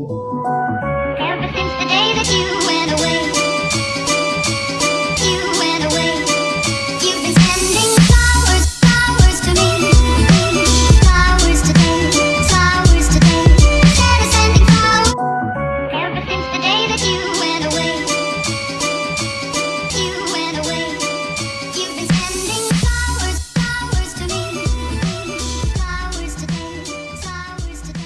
Ever since the day that you went away, you've been sending flowers, flowers to me, flowers today, instead of sending flowers. Ever since the day that you went away, you've been sending flowers, flowers to me, flowers today, instead of sending.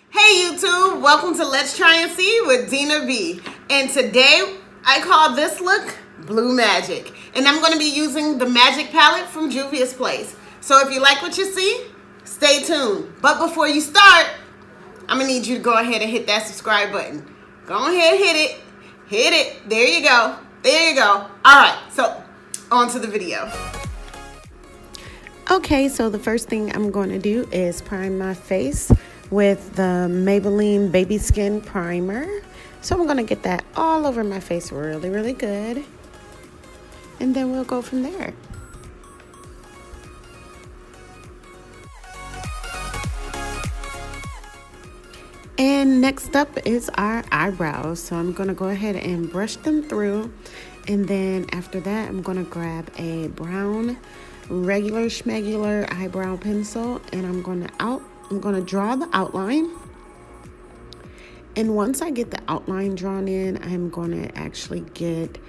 Hey YouTube, welcome to Let's Try and See with Dina B. And today I call this look Blue Magic. And I'm going to be using the Magic palette from Juvia's Place. So if you like what you see, stay tuned. But before you start, I'm going to need you to go ahead and hit that subscribe button. Go ahead, hit it. Hit it. There you go. There you go. Alright, so on to the video. Okay, so the first thing I'm going to do is prime my face with the Maybelline Baby Skin Primer. So I'm going to get that all over my face really, really good. And then we'll go from there. And next up is our eyebrows. So I'm going to go ahead and brush them through. And then after that, I'm going to grab a brown regular schmegular eyebrow pencil, and I'm going to draw the outline. And once I get the outline drawn in, I'm going to actually get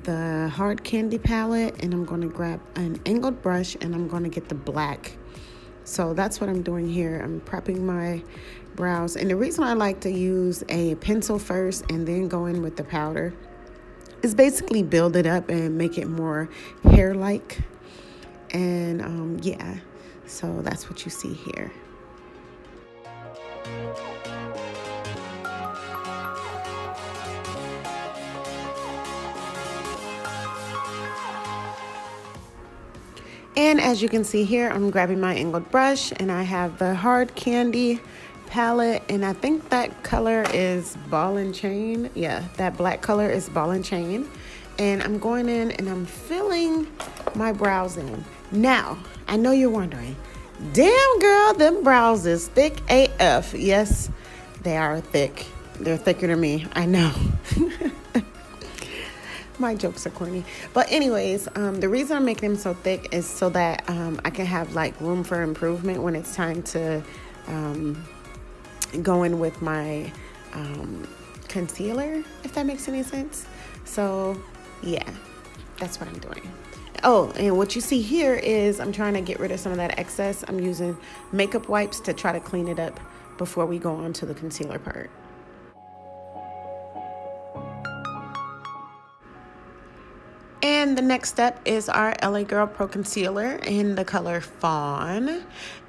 the hard candy palette, and I'm going to grab an angled brush, and I'm going to get the black. So that's what I'm doing here. I'm prepping my brows, and the reason I like to use a pencil first and then go in with the powder is basically build it up and make it more hair-like. And yeah, so that's what you see here. And as you can see here, I'm grabbing my angled brush, and I have the hard candy palette, and I think that color is ball and chain. Yeah, that black color is ball and chain. And I'm going in and I'm filling my brows in. Now, I know you're wondering, damn girl, them brows is thick AF. Yes, they are thick. They're thicker than me, I know. My jokes are corny. But anyways, the reason I'm making them so thick is so that I can have like room for improvement when it's time to go in with my concealer, if that makes any sense. So yeah, that's what I'm doing. Oh, and what you see here is I'm trying to get rid of some of that excess. I'm using makeup wipes to try to clean it up before we go on to the concealer part. And the next step is our LA Girl Pro Concealer in the color Fawn.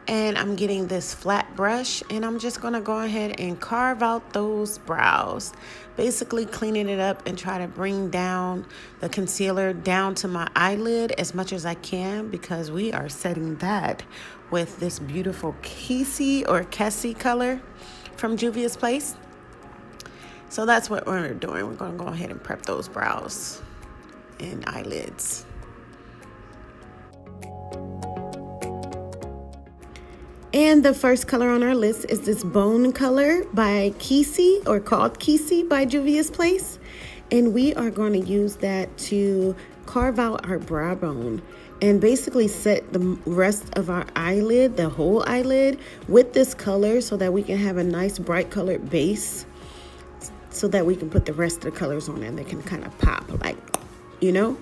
And I'm getting this flat brush, and I'm just going to go ahead and carve out those brows. Basically cleaning it up and try to bring down the concealer down to my eyelid as much as I can, because we are setting that with this beautiful Kessie color from Juvia's Place. So that's what we're doing. We're going to go ahead and prep those brows and eyelids. And the first color on our list is this Bone color by Kessie, or called Kessie by Juvia's Place. And we are going to use that to carve out our brow bone and basically set the rest of our eyelid, the whole eyelid, with this color so that we can have a nice bright colored base, so that we can put the rest of the colors on and they can kind of pop, like, you know.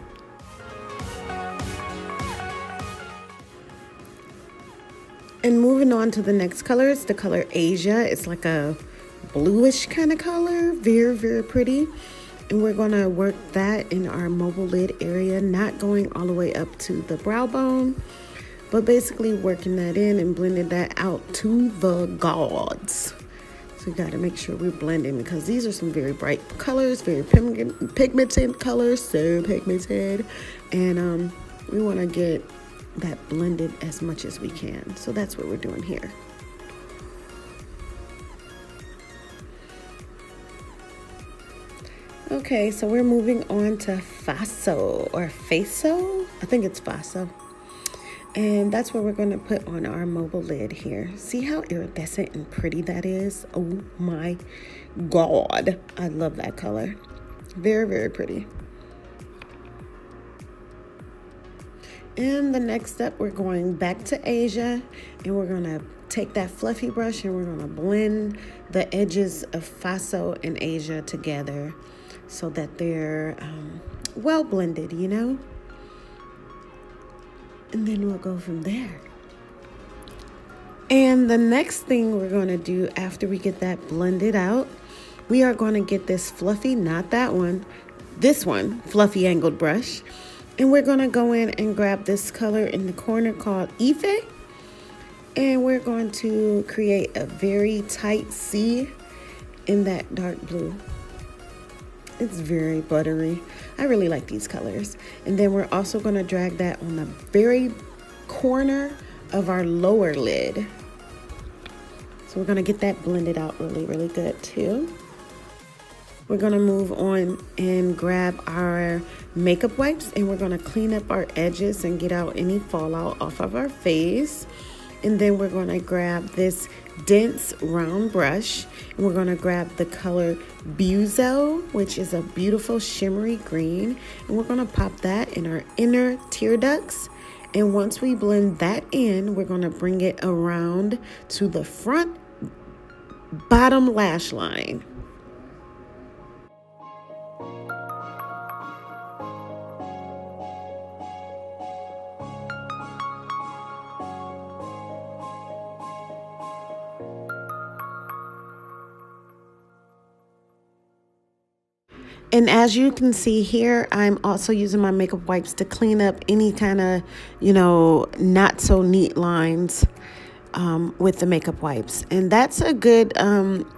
And moving on to the next color, it's the color Asia. It's like a bluish kind of color, very, very pretty. And we're gonna work that in our mobile lid area, not going all the way up to the brow bone, but basically working that in and blending that out to the gods. So we gotta make sure we're blending, because these are some very bright colors, very pigmented colors, so pigmented. And we wanna get that blended as much as we can. So that's what we're doing here. Okay, so we're moving on to Faso, or Faso. I think it's Faso. And that's what we're going to put on our mobile lid here. See how iridescent and pretty that is? Oh my God. I love that color. Very, very pretty. And the next step, we're going back to Asia, and we're going to take that fluffy brush and we're going to blend the edges of Faso and Asia together so that they're well blended, you know? And then we'll go from there. And the next thing we're going to do after we get that blended out, we are going to get this fluffy, not that one, this one, fluffy angled brush. And we're going to go in and grab this color in the corner called Ife. And we're going to create a very tight C in that dark blue. It's very buttery. I really like these colors. And then we're also going to drag that on the very corner of our lower lid. So we're going to get that blended out really, really good too. We're going to move on and grab our makeup wipes, and we're going to clean up our edges and get out any fallout off of our face. And then we're going to grab this dense round brush, and we're going to grab the color Buzo, which is a beautiful shimmery green, and we're going to pop that in our inner tear ducts. And once we blend that in, we're going to bring it around to the front bottom lash line. And as you can see here, I'm also using my makeup wipes to clean up any kind of, not so neat lines with the makeup wipes. And that's a good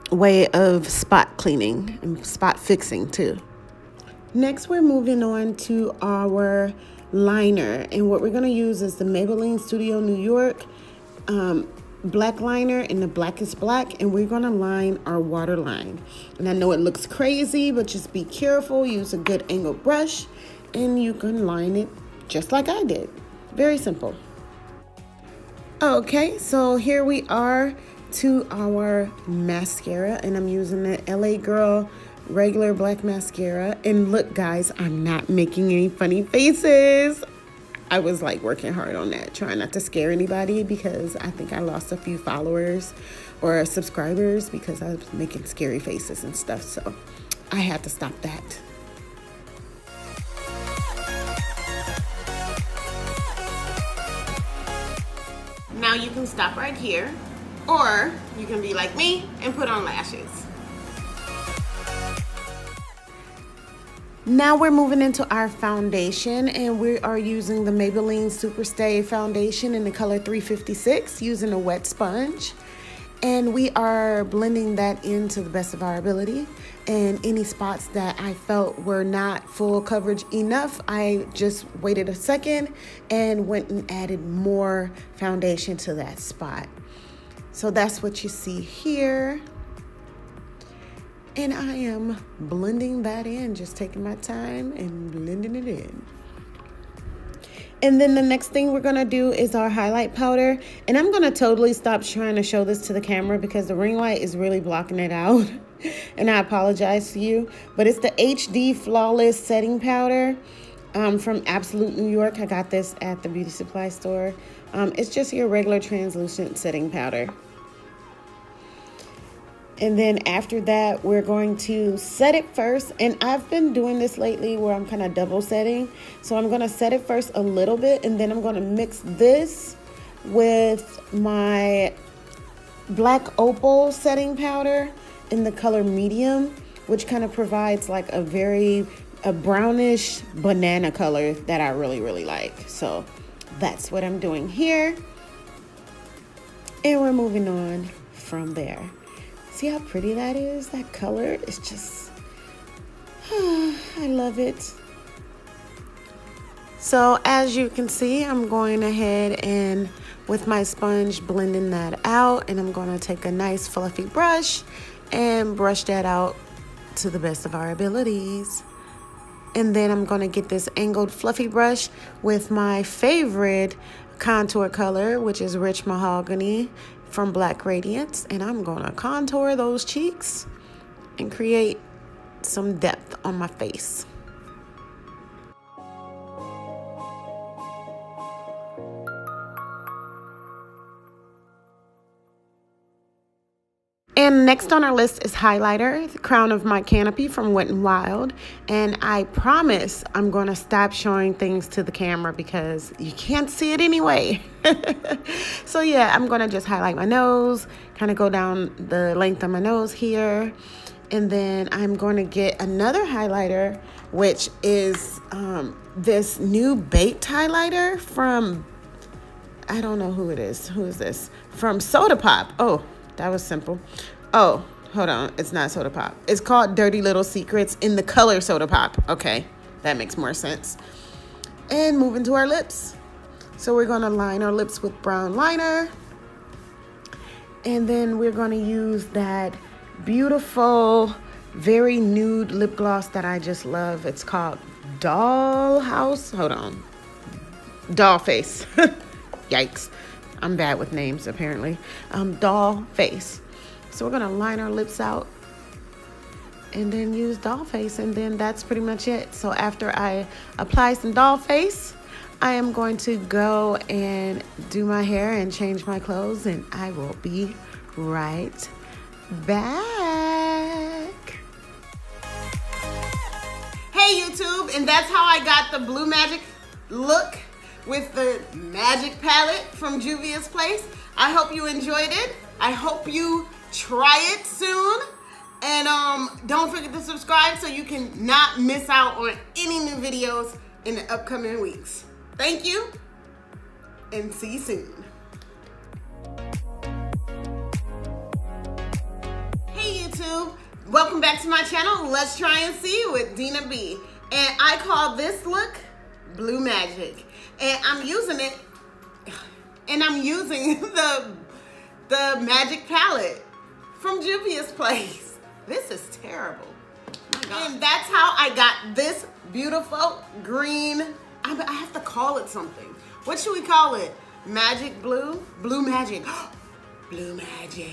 way of spot cleaning and spot fixing too. Next, we're moving on to our liner. And what we're going to use is the Maybelline Studio New York black liner in the blackest black, and we're going to line our waterline. And I know it looks crazy, but just be careful. Use a good angled brush and you can line it just like I did. Very simple. Okay, so here we are to our mascara, and I'm using the LA Girl regular black mascara. And look guys, I'm not making any funny faces. I was like working hard on that, trying not to scare anybody, because I think I lost a few followers or subscribers because I was making scary faces and stuff. So I had to stop that. Now you can stop right here, or you can be like me and put on lashes. Now we're moving into our foundation, and we are using the Maybelline Superstay foundation in the color 356 using a wet sponge. And we are blending that in to the best of our ability. And any spots that I felt were not full coverage enough, I just waited a second and went and added more foundation to that spot. So that's what you see here. And I am blending that in, just taking my time and blending it in. And then the next thing we're gonna do is our highlight powder. And I'm gonna totally stop trying to show this to the camera because the ring light is really blocking it out. And I apologize to you, but it's the HD Flawless Setting Powder from Absolute New York. I got this at the beauty supply store. It's just your regular translucent setting powder. And then after that, we're going to set it first. And I've been doing this lately where I'm kind of double setting. So I'm going to set it first a little bit, and then I'm going to mix this with my Black Opal setting powder in the color medium, which kind of provides like a brownish banana color that I really, really like. So that's what I'm doing here. And we're moving on from there. See how pretty that is? That color is just, I love it. So as you can see, I'm going ahead and with my sponge blending that out, and I'm going to take a nice fluffy brush and brush that out to the best of our abilities. And then I'm going to get this angled fluffy brush with my favorite contour color, which is Rich Mahogany from Black Radiance. And I'm gonna contour those cheeks and create some depth on my face. And next on our list is highlighter, the crown of my canopy from Wet n Wild. And I promise I'm going to stop showing things to the camera because you can't see it anyway. So yeah, I'm going to just highlight my nose, kind of go down the length of my nose here. And then I'm going to get another highlighter, which is this new baked highlighter from, I don't know who it is. Who is this? From Soda Pop. Oh, that was simple. Oh, hold on. It's not Soda Pop. It's called Dirty Little Secrets in the color Soda Pop. Okay, that makes more sense. And moving to our lips. So we're going to line our lips with brown liner. And then we're going to use that beautiful, very nude lip gloss that I just love. It's called Doll House. Hold on. Doll Face. Yikes. I'm bad with names, apparently. Doll Face. So we're going to line our lips out and then use Doll Face. And then that's pretty much it. So after I apply some Doll Face, I am going to go and do my hair and change my clothes. And I will be right back. Hey YouTube, and that's how I got the Blue Magic look with the Magic Palette from Juvias Place. I hope you enjoyed it. I hope you try it soon. And don't forget to subscribe so you can not miss out on any new videos in the upcoming weeks. Thank you, and see you soon. Hey YouTube, welcome back to my channel, Let's Try and See with Dina B. And I call this look Blue Magic. And I'm using it, and I'm using the Magic Palette from Juvias Place. This is terrible. Oh my God. And that's how I got this beautiful green, I have to call it something. What should we call it? Magic blue? Blue Magic. Blue Magic.